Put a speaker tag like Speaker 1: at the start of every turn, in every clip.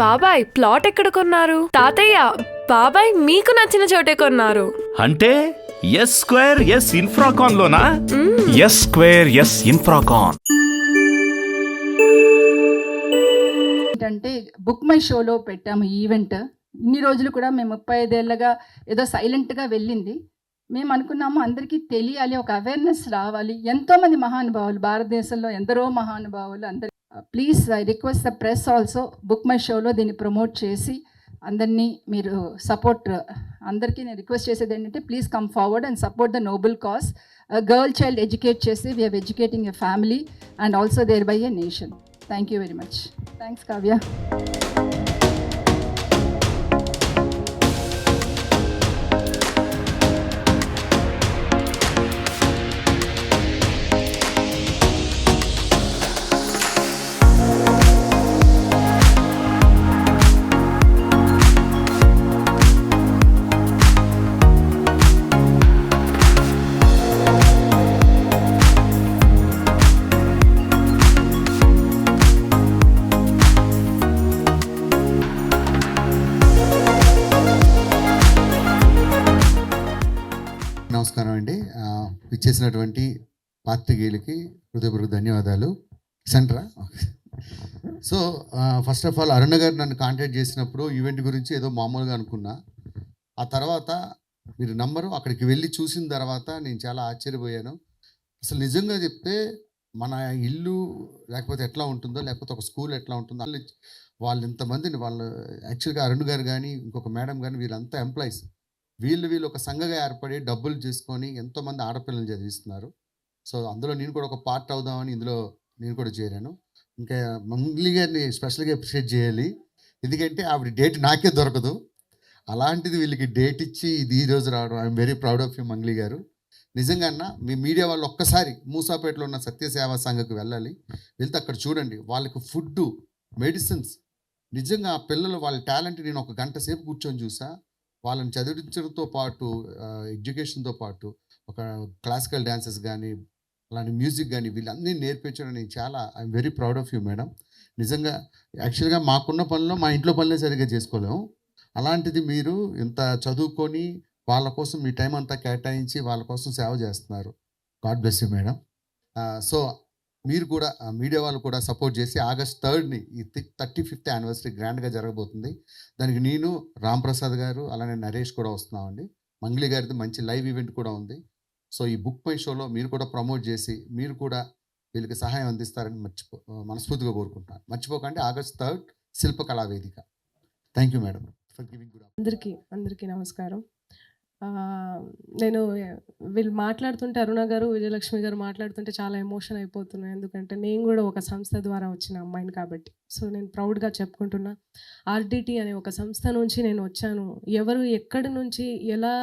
Speaker 1: బాబాయ్ ప్లాట్ ఎక్కడ కొన్నారు? తాతయ్య బాబాయ్ మీకు నచ్చిన చోటే కొన్నారు.
Speaker 2: అంటే ఎస్ స్క్వేర్ ఎస్ ఇన్ఫ్రాకాన్ లోనా? S square S Infracon.
Speaker 3: ఏంటంటే బుక్ మై షోలో పెట్టాము ఈవెంట్. ఇన్ని రోజులు కూడా మేము 35 ఏళ్ళగా ఏదో సైలెంట్గా వెళ్ళింది. మేము అనుకున్నాము అందరికీ తెలియాలి, ఒక అవేర్నెస్ రావాలి. ఎంతోమంది మహానుభావులు, భారతదేశంలో ఎందరో మహానుభావులు అందరి please I request the press also book మై షోలో దీన్ని ప్రమోట్ చేసి అందరినీ మీరు సపోర్ట్. అందరికీ నేను రిక్వెస్ట్ చేసేది ఏంటంటే please come forward and support the noble cause. Girl child educate చేసి we're educating a family and also thereby a nation. Thank you very much. Thanks, Kavya.
Speaker 4: నమస్కారం అండి. ఇచ్చేసినటువంటి పాత్రికేయులకి హృదయపూర్వక ధన్యవాదాలు. సెంటరా సో ఫస్ట్ ఆఫ్ ఆల్ అరుణ గారు నన్ను contact చేసినప్పుడు event గురించి ఏదో మామూలుగా అనుకున్నా. ఆ తర్వాత మీరు నంబరు అక్కడికి వెళ్ళి చూసిన తర్వాత నేను చాలా ఆశ్చర్యపోయాను. అసలు నిజంగా చెప్తే మన ఇల్లు లేకపోతే ఎట్లా ఉంటుందో, లేకపోతే ఒక స్కూల్ ఎట్లా ఉంటుందో, వాళ్ళు ఇంతమందిని వాళ్ళు యాక్చువల్గా అరుణ్ గారు కానీ ఇంకొక మేడం కానీ వీళ్ళంతా ఎంప్లాయీస్. వీళ్ళు ఒక సంఘగా ఏర్పడి డబ్బులు చేసుకొని ఎంతోమంది ఆడపిల్లలు చదివిస్తున్నారు. సో అందులో నేను కూడా ఒక పార్ట్ అవుదామని ఇందులో నేను కూడా చేరాను. ఇంకా మంగ్లీ గారిని స్పెషల్గా అప్రిషియేట్ చేయాలి. ఎందుకంటే ఆవిడ డేట్ నాకే దొరకదు, అలాంటిది వీళ్ళకి డేట్ ఇచ్చి ఇది ఈరోజు రావడం. I'm very proud of you Mangli గారు. నిజంగా అన్న మీ మీడియా వాళ్ళు ఒక్కసారి మూసాపేటలో ఉన్న సత్యసేవా సంఘకు వెళ్ళాలి. వెళ్తే అక్కడ చూడండి వాళ్ళకి ఫుడ్డు, మెడిసిన్స్. నిజంగా ఆ పిల్లలు వాళ్ళ టాలెంట్ నేను ఒక గంట సేపు కూర్చొని చూసా. వాళ్ళని చదివించడంతో పాటు ఎడ్యుకేషన్తో పాటు ఒక క్లాసికల్ డ్యాన్సెస్ కానీ అలాంటి మ్యూజిక్ కానీ వీళ్ళన్నీ నేర్పించడం నేను చాలా I'm very proud of you madam. నిజంగా యాక్చువల్గా మాకున్న పనుల్లో మా ఇంట్లో పనులే సరిగ్గా చేసుకోలేము, అలాంటిది మీరు ఇంత చదువుకొని వాళ్ళ కోసం మీ టైం అంతా కేటాయించి వాళ్ళ కోసం సేవ చేస్తున్నారు. God bless you madam. So మీరు కూడా మీడియా వాళ్ళు కూడా సపోర్ట్ చేసి August 3 ఈ 35th యానివర్సరీ గ్రాండ్గా జరగబోతుంది. దానికి నేను రాంప్రసాద్ గారు అలానే నరేష్ కూడా వస్తున్నామండి. మంగ్లీ గారిది మంచి లైవ్ ఈవెంట్ కూడా ఉంది. సో ఈ బుక్ మై షోలో మీరు కూడా ప్రమోట్ చేసి మీరు కూడా వీళ్ళకి సహాయం అందిస్తారని మనస్ఫూర్తిగా కోరుకుంటున్నాను. మర్చిపోకండి August 3 శిల్పకళా వేదిక. Thank you madam for giving good.
Speaker 5: అందరికీ నమస్కారం. నేను వీళ్ళు మాట్లాడుతుంటే అరుణ గారు, విజయలక్ష్మి గారు మాట్లాడుతుంటే చాలా ఎమోషన్ అయిపోతున్నాను. ఎందుకంటే నేను కూడా ఒక సంస్థ ద్వారా వచ్చిన అమ్మాయిని కాబట్టి. సో నేను ప్రౌడ్గా చెప్పుకుంటున్నా. ఆర్డిటి అనే ఒక సంస్థ నుంచి నేను వచ్చాను. ఎవరు ఎక్కడి నుంచి ఎలా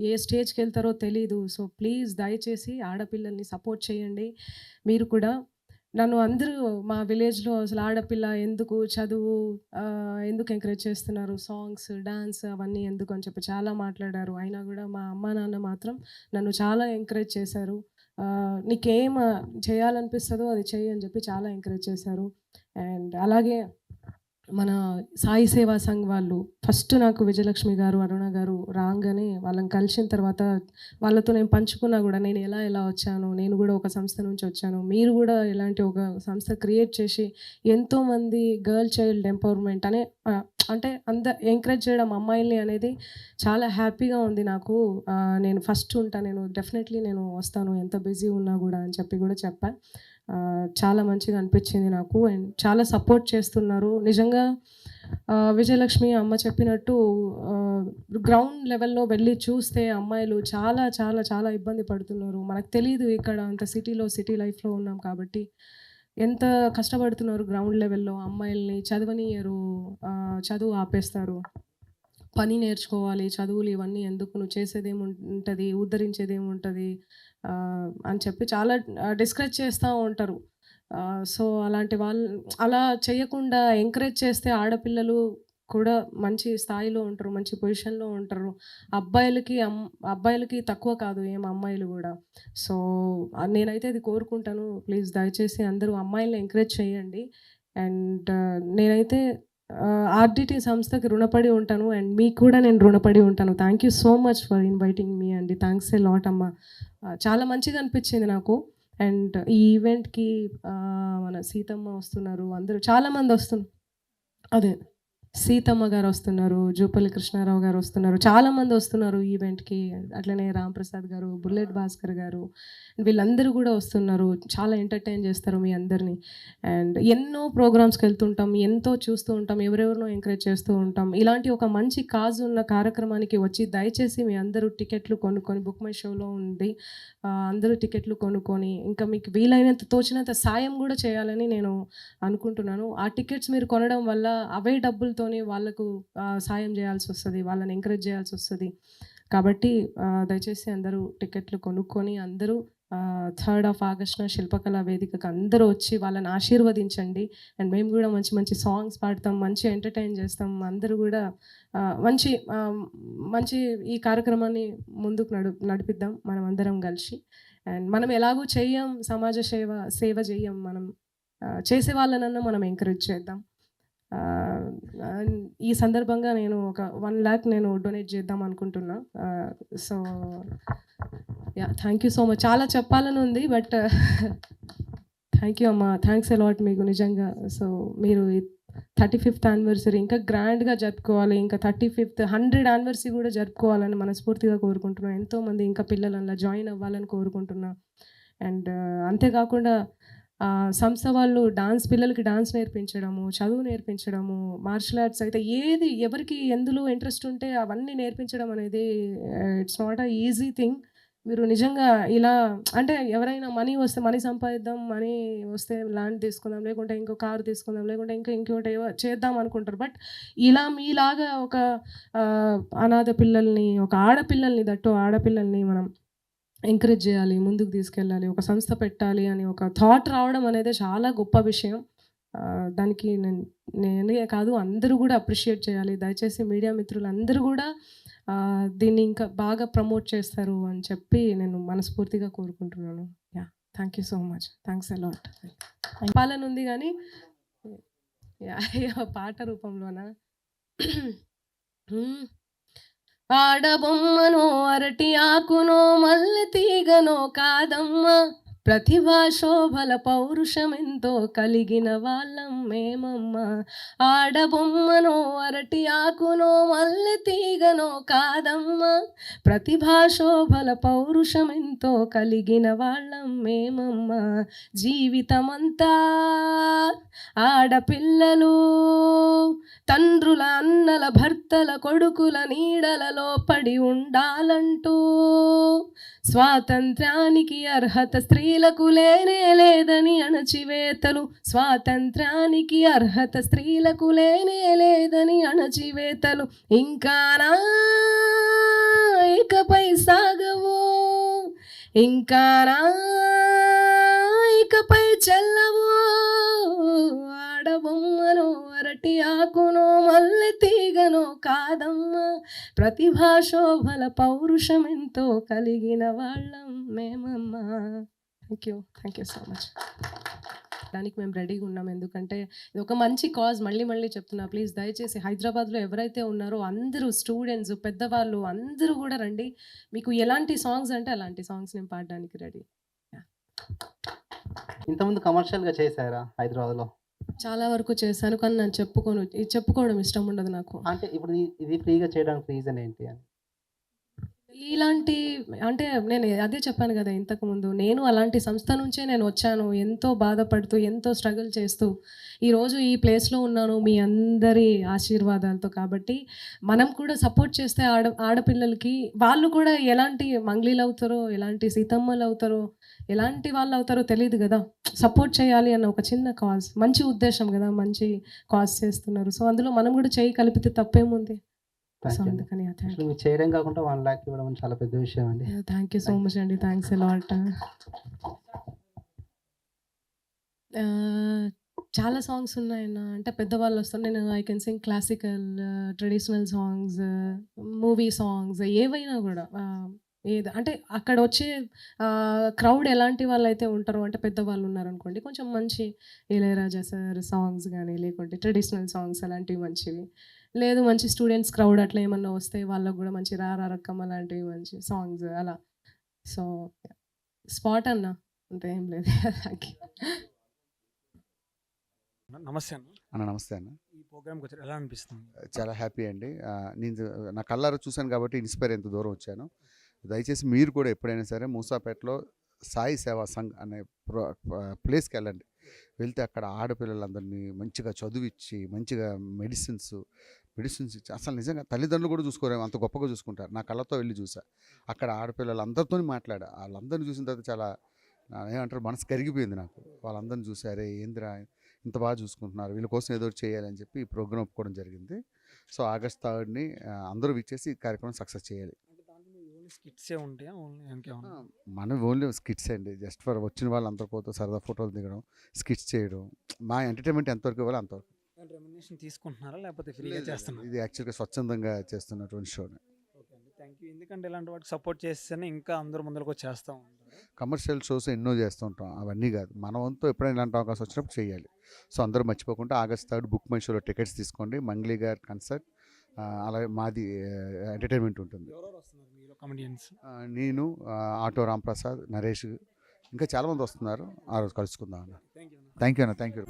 Speaker 5: ఏ స్టేజ్కి వెళ్తారో తెలీదు. సో ప్లీజ్ దయచేసి ఆడపిల్లల్ని సపోర్ట్ చేయండి. మీరు కూడా నన్ను అందరూ మా విలేజ్లో అసలు ఆడపిల్ల ఎందుకు చదువు ఎందుకు ఎంకరేజ్ చేస్తున్నారు, సాంగ్స్ డాన్స్ అవన్నీ ఎందుకు అని చెప్పి చాలా మాట్లాడారు. అయినా కూడా మా అమ్మ నాన్న మాత్రం నన్ను చాలా ఎంకరేజ్ చేశారు. నీకేం చేయాలనిపిస్తుందో అది చెయ్యి అని చెప్పి చాలా ఎంకరేజ్ చేశారు. అండ్ అలాగే మన సాయి సేవా సంఘ్ వాళ్ళు ఫస్ట్ నాకు విజయలక్ష్మి గారు, అరుణ గారు రాగానే వాళ్ళని కలిసిన తర్వాత వాళ్ళతో నేను పంచుకున్నా కూడా నేను ఎలా వచ్చాను, నేను కూడా ఒక సంస్థ నుంచి వచ్చాను, మీరు కూడా ఇలాంటి ఒక సంస్థ క్రియేట్ చేసి ఎంతోమంది గర్ల్ చైల్డ్ ఎంపవర్మెంట్ అంటే ఎంకరేజ్ చేయడం అమ్మాయిల్ని అనేది చాలా హ్యాపీగా ఉంది నాకు. నేను ఫస్ట్ ఉంటాను, నేను డెఫినెట్లీ నేను వస్తాను ఎంత బిజీ ఉన్నా కూడా అని చెప్పి కూడా చెప్పా. చాలా మంచిగా అనిపించింది నాకు. అండ్ చాలా సపోర్ట్ చేస్తున్నారు నిజంగా. విజయలక్ష్మి అమ్మ చెప్పినట్టు గ్రౌండ్ లెవెల్లో వెళ్ళి చూస్తే అమ్మాయిలు చాలా చాలా చాలా ఇబ్బంది పడుతున్నారు. మనకు తెలియదు ఇక్కడ అంత సిటీ లైఫ్లో ఉన్నాం కాబట్టి ఎంత కష్టపడుతున్నారు. గ్రౌండ్ లెవెల్లో అమ్మాయిల్ని చదవనియరు, చదువు ఆపేస్తారు. పని నేర్చుకోవాలి, చదువులు ఇవన్నీ ఎందుకు, నువ్వు చేసేదేముంటుంది, ఉద్ధరించేదేముంటుంది అని చెప్పి చాలా డిస్కరేజ్ చేస్తూ ఉంటారు. సో అలాంటి వాళ్ళు అలా చేయకుండా ఎంకరేజ్ చేస్తే ఆడపిల్లలు కూడా మంచి స్థాయిలో ఉంటారు, మంచి పొజిషన్లో ఉంటారు. అబ్బాయిలకి తక్కువ కాదు ఏం అమ్మాయిలు కూడా. సో నేనైతే ఇది కోరుకుంటాను. ప్లీజ్ దయచేసి అందరూ అమ్మాయిల్ని ఎంకరేజ్ చేయండి. అండ్ నేనైతే ఆర్డిటి సంస్థకి రుణపడి ఉంటాను అండ్ మీకు కూడా నేను రుణపడి ఉంటాను. Thank you so much for inviting మీ అండి. థ్యాంక్స్ ఏ లాట్ అమ్మ. చాలా మంచిగా అనిపించింది నాకు. అండ్ ఈ ఈవెంట్కి మన సీతమ్మ వస్తున్నారు, అందరూ చాలామంది వస్తున్నారు. అదే సీతమ్మ గారు వస్తున్నారు, జూపల్లి కృష్ణారావు గారు వస్తున్నారు, చాలామంది వస్తున్నారు ఈవెంట్కి. అట్లనే రాంప్రసాద్ గారు, బుల్లెట్ భాస్కర్ గారు, వీళ్ళందరూ కూడా వస్తున్నారు. చాలా ఎంటర్టైన్ చేస్తారు మీ అందరినీ. అండ్ ఎన్నో ప్రోగ్రామ్స్కి వెళ్తుంటాం, ఎంతో చూస్తూ ఉంటాం, ఎవరెవరినో ఎంకరేజ్ చేస్తూ ఉంటాం. ఇలాంటి ఒక మంచి కాజ్ ఉన్న కార్యక్రమానికి వచ్చి దయచేసి మీ అందరూ టికెట్లు కొనుక్కొని, బుక్ మై షోలో ఉంది, అందరూ టికెట్లు కొనుక్కొని ఇంకా మీకు వీలైనంత తోచినంత సాయం కూడా చేయాలని నేను అనుకుంటున్నాను. ఆ టికెట్స్ మీరు కొనడం వల్ల అవే డబ్బులతోని వాళ్ళకు సాయం చేయాల్సి వస్తుంది, వాళ్ళని ఎంకరేజ్ చేయాల్సి వస్తుంది. కాబట్టి దయచేసి అందరూ టికెట్లు కొనుక్కొని అందరూ 3rd of August శిల్పకళా వేదికకు అందరూ వచ్చి వాళ్ళని ఆశీర్వదించండి. అండ్ మేము కూడా మంచి మంచి సాంగ్స్ పాడతాం, మంచి ఎంటర్టైన్ చేస్తాం. అందరూ కూడా మంచి మంచి ఈ కార్యక్రమాన్ని ముందుకు నడిపిద్దాం మనం అందరం కలిసి. అండ్ మనం ఎలాగూ చెయ్యం, సమాజ సేవ చెయ్యం, మనం చేసే వాళ్ళనన్నా మనం ఎంకరేజ్ చేద్దాం. ఈ సందర్భంగా నేను ఒక 1 lakh నేను డొనేట్ చేద్దాం అనుకుంటున్నా. So yeah, thank you so much. చాలా చెప్పాలని ఉంది బట్ థ్యాంక్ యూ అమ్మ, థ్యాంక్స్ అలాట్ మీకు నిజంగా. సో మీరు 35th యానివర్సరీ ఇంకా గ్రాండ్గా జరుపుకోవాలి, ఇంకా 35th 100 యానివర్సరీ కూడా జరుపుకోవాలని మనస్ఫూర్తిగా కోరుకుంటున్నాను. ఎంతోమంది ఇంకా పిల్లలు అలా జాయిన్ అవ్వాలని కోరుకుంటున్నా. అండ్ అంతేకాకుండా సంస్థ వాళ్ళు పిల్లలకి డాన్స్ నేర్పించడము, చదువు నేర్పించడము, మార్షల్ ఆర్ట్స్ అయితే ఏది ఎవరికి ఎందులో ఇంట్రెస్ట్ ఉంటే అవన్నీ నేర్పించడం అనేది it's not a easy thing. మీరు నిజంగా ఇలా అంటే ఎవరైనా మనీ సంపాదిద్దాం, మనీ వస్తే ల్యాండ్ తీసుకుందాం, లేకుంటే ఇంకో కారు తీసుకుందాం, లేకుంటే ఇంకోటి చేద్దాం అనుకుంటారు. బట్ ఇలా మీలాగా ఒక అనాథ పిల్లల్ని, ఒక ఆడపిల్లల్ని మనం ఎంకరేజ్ చేయాలి, ముందుకు తీసుకెళ్ళాలి, ఒక సంస్థ పెట్టాలి అని ఒక థాట్ రావడం అనేది చాలా గొప్ప విషయం. దానికి నేనే కాదు అందరూ కూడా అప్రిషియేట్ చేయాలి. దయచేసి మీడియా మిత్రులు అందరూ కూడా దీన్ని ఇంకా బాగా ప్రమోట్ చేస్తారు అని చెప్పి నేను మనస్ఫూర్తిగా కోరుకుంటున్నాను. Yeah, thank you so much, thanks a lot. పాలన ఉంది కానీ పాట రూపంలోనా? ఆడబొమ్మనో అరటి ఆకునో మల్లె తీగనో కాదమ్మ, ప్రతిభా శోభల పౌరుషమెంతో కలిగిన వాళ్ళం మేమమ్మ. ఆడబొమ్మనో అరటి ఆకునో మల్లె తీగనో కాదమ్మ, ప్రతిభా శోభల పౌరుషమెంతో కలిగిన వాళ్ళం మేమమ్మ. జీవితమంతా ఆడపిల్లలు తండ్రుల అన్నల భర్తల కొడుకుల నీడలలో పడి ఉండాలంటూ స్వాతంత్ర్యానికి అర్హత స్త్రీలకు లేనే లేదని అణచివేతలు, స్వాతంత్ర్యానికి అర్హత స్త్రీలకు లేనే లేదని అణచివేతలు ఇంకానా ఇకపై సాగవు, ఇంకానా ఇకపై చెల్లవు. ఆడబొమ్మనో అరటి ఆకునో మల్లె తీగనో కాదమ్మ, ప్రతిభా శోభల పౌరుషమెంతో కలిగిన వాళ్ళం మేమమ్మ. Thank you so much. దానికి మేము రెడీగా ఉన్నాం, ఎందుకంటే ఇది ఒక మంచి కాజ్. మళ్ళీ చెప్తున్నా, ప్లీజ్ దయచేసి హైదరాబాద్లో ఎవరైతే ఉన్నారో అందరూ స్టూడెంట్స్, పెద్దవాళ్ళు అందరూ కూడా రండి. మీకు ఎలాంటి సాంగ్స్ అంటే అలాంటి సాంగ్స్ నేను పాడడానికి రెడీ.
Speaker 6: ఇంతకుముందు కమర్షియల్గా చేశారా హైదరాబాద్లో?
Speaker 5: చాలా వరకు చేశాను, కానీ నేను చెప్పుకోవడం ఇష్టం ఉండదు నాకు.
Speaker 6: అంటే ఇప్పుడు ఇది ఫ్రీగా చేయడానికి రీజన్ ఏంటి అని?
Speaker 5: ఇలాంటి అంటే నేను అదే చెప్పాను కదా ఇంతకుముందు, నేను అలాంటి సంస్థ నుంచే నేను వచ్చాను, ఎంతో బాధపడుతూ ఎంతో స్ట్రగుల్ చేస్తూ ఈరోజు ఈ ప్లేస్లో ఉన్నాను మీ అందరి ఆశీర్వాదాలతో. కాబట్టి మనం కూడా సపోర్ట్ చేస్తే ఆడపిల్లలకి వాళ్ళు కూడా ఎలాంటి మంగ్లీలు అవుతారో, ఎలాంటి సీతమ్మలు అవుతారో, ఎలాంటి వాళ్ళు అవుతారో తెలియదు కదా. సపోర్ట్ చేయాలి అన్న ఒక చిన్న కాజ్, మంచి ఉద్దేశం కదా, మంచి కాజ్ చేస్తున్నారు. సో అందులో మనం కూడా చేయి కలిపితే తప్పేముంది. సో అందుకని
Speaker 6: మీరు చేయడం కాకుండా 1 lakh ఇవ్వడం చాలా పెద్ద విషయం అండి.
Speaker 5: థ్యాంక్ యూ సో మచ్ అండి, థ్యాంక్స్ అలాట్. చాలా సాంగ్స్ ఉన్నాయన్న, అంటే పెద్దవాళ్ళు వస్తారు, నేను I can sing classical, traditional songs, movie songs, ఏవైనా కూడా ఏది అంటే అక్కడ వచ్చే క్రౌడ్ ఎలాంటి వాళ్ళైతే ఉంటారో అంటే పెద్దవాళ్ళు ఉన్నారనుకోండి కొంచెం మంచి ఇళయరాజా సార్ సాంగ్స్ కానీ లేకుంటే ట్రెడిషనల్ సాంగ్స్ అలాంటివి మంచివి లేదు మంచి స్టూడెంట్స్ క్రౌడ్ అట్లా ఏమన్నా వస్తే వాళ్ళకు కూడా మంచి రారా రక్కం అలాంటివి మంచి సాంగ్స్ అలా సో స్పాట్ అన్న అంతే ఏం లేదు.
Speaker 7: నమస్తే అన్న.
Speaker 4: అన్న నమస్తే అన్న.
Speaker 7: ఈ ప్రోగ్రామ్కి వచ్చారు ఎలా అనిపిస్తుంది?
Speaker 4: చాలా హ్యాపీ అండి. నేను నా కళ్ళారా చూశాను కాబట్టి ఇన్స్పైర్ ఎంత దూరం వచ్చాను. దయచేసి మీరు కూడా ఎప్పుడైనా సరే మూసాపేటలో సాయి సేవా సంఘ్ అనే ప్లేస్కి వెళ్ళండి. వెళ్తే అక్కడ ఆడపిల్లలందరినీ మంచిగా చదివిచ్చి మంచిగా మెడిసిన్స్ ఇచ్చి అసలు నిజంగా తల్లిదండ్రులు కూడా చూసుకోరేమో అంత గొప్పగా చూసుకుంటారు. నా కళ్ళతో వెళ్ళి చూసా. అక్కడ ఆడపిల్లలందరితో మాట్లాడా. వాళ్ళందరినీ చూసిన తర్వాత చాలా ఏమంటారు మనసు కరిగిపోయింది నాకు. వాళ్ళందరినీ చూసారే ఏందిరా ఇంత బాగా చూసుకుంటున్నారు, వీళ్ళ కోసం ఏదో చేయాలని చెప్పి ఈ ప్రోగ్రామ్ ఒప్పుకోవడం జరిగింది. సో August 3 అందరూ విచ్చేసి ఈ కార్యక్రమం సక్సెస్ చేయాలి.
Speaker 7: అంటే దాంట్లో ఓన్లీ స్కిట్సే ఉంటాయా? ఓన్లీ ఇంకేమన్నా?
Speaker 4: మనం ఓన్లీ స్కిట్స్ అండి. జస్ట్ ఫర్ వచ్చిన వాళ్ళందరితో సరదా ఫోటోలు దిగడం, స్కిట్స్ చేయడం, మా ఎంటర్టైన్మెంట్ ఎంతవరకు ఇవ్వాలి అంతవరకు.
Speaker 7: రెమ్యునరేషన్ తీసుకుంటున్నారా లేకపోతే ఫ్రీగా చేస్తున్నారు?
Speaker 4: ఇది యాక్చువల్గా స్వచ్ఛందంగా చేస్తున్నటువంటి షోని.
Speaker 7: ఓకే అండి, థ్యాంక్ యూ. ఎందుకంటే ఇలాంటి వాటికి సపోర్ట్ చేస్తేనే ఇంకా అందరూ ముందరకు వచ్చి చేస్తూ ఉంటారు.
Speaker 4: కమర్షియల్ షోస్ ఎన్నో చేస్తూ ఉంటాం, అవన్నీ కాదు. మన వంతు ఎప్పుడైనా ఇలాంటి అవకాశం వచ్చినప్పుడు చేయాలి. సో అందరూ మర్చిపోకుండా August 3 బుక్ మై షోలో టికెట్స్ తీసుకోండి. మంగ్లీ గారి కన్సర్ట్, అలాగే మాది ఎంటర్టైన్మెంట్ ఉంటుంది.
Speaker 7: ఎవరెవరు వస్తున్నారు మీరు కమెడియన్స్?
Speaker 4: నేను, ఆటో రాంప్రసాద్, నరేష్, ఇంకా చాలామంది వస్తున్నారు. ఆ రోజు కలుసుకుందాం అన్న.
Speaker 7: థ్యాంక్ యూ అన్న.
Speaker 4: థ్యాంక్ యూ అన్న. Thank you.